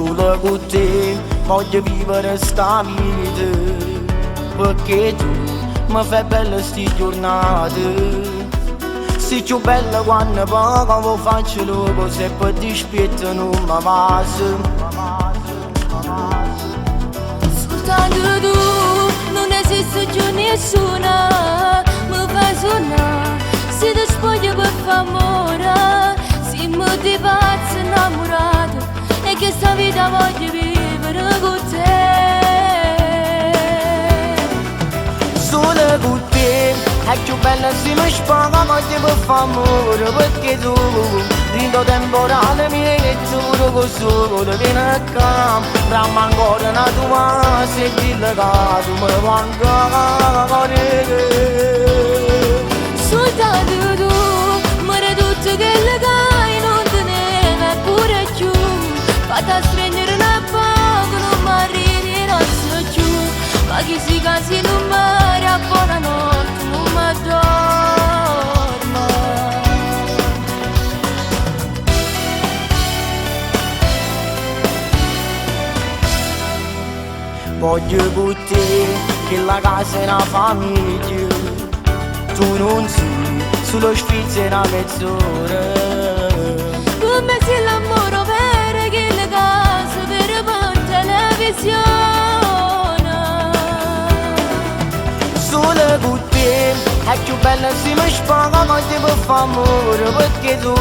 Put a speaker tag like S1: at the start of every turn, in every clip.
S1: Solo con te voglio vivere sta vita, perché tu mi fai belle sti giornate. Sei più bella quando poco faccio dopo, se poi ti aspetto non mi passa.
S2: Soltanto tu, non esiste più nessuno, mi fai suonare. Se ti spoglio per fare amore, se mi ti pazzo innamorato, e che sta vita voglio vivere con te.
S1: Solo con te è più bella se mi spaga voglio per fare amore, perché tu rindo temporale mi hai giuro con solo vieni a campo, ramma ancora una tua, se dille che tu mi manca.
S2: Soltanto tu, muore tutto quello che non te ne vai pure più. Fate stringere una poco, non mi arrivi non so più. Ma chi si casi non muore, a buonanotte non mi dormo.
S1: Voglio con te che la casa è una famiglia, tu non sei sullo spizio una mezz'ora.
S2: Come se l'amore vero che le case per televisione.
S1: Solo con te è più bella se mi spaga voglio per fare amore, perché tu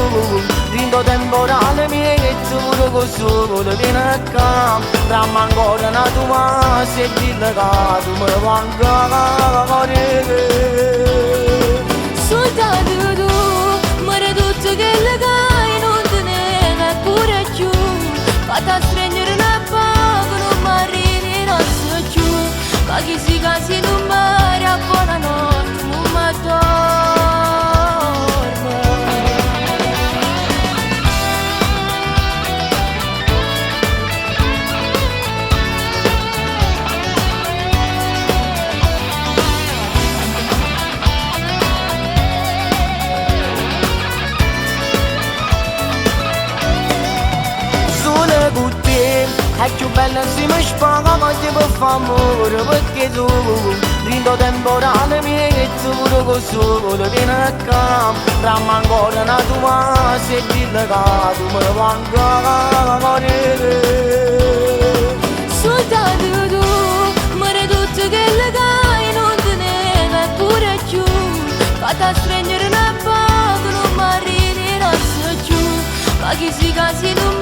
S1: rindo temporale mi hai giuro con solo vieni a campo, ramma ancora una tua, se dille che tu mi manca.
S2: Soltanto tu, muore tutto quello che non te ne vai pure più. Fate stringere una poco, non mi arrivi non so più. Ma chi si casi non muore, a buonanotte non mi dormo.
S1: Con te è più bella se mi spaga voglio per fare amore, perché tu rindo temporale mi hai giuro con solo vieni a campo, ramma ancora una tua, se dille che tu mi manca.
S2: Soltanto tu, muore tutto quello che non te ne vai pure più. Fate stringere una poco, non mi arrivi non so più. Ma chi si casi non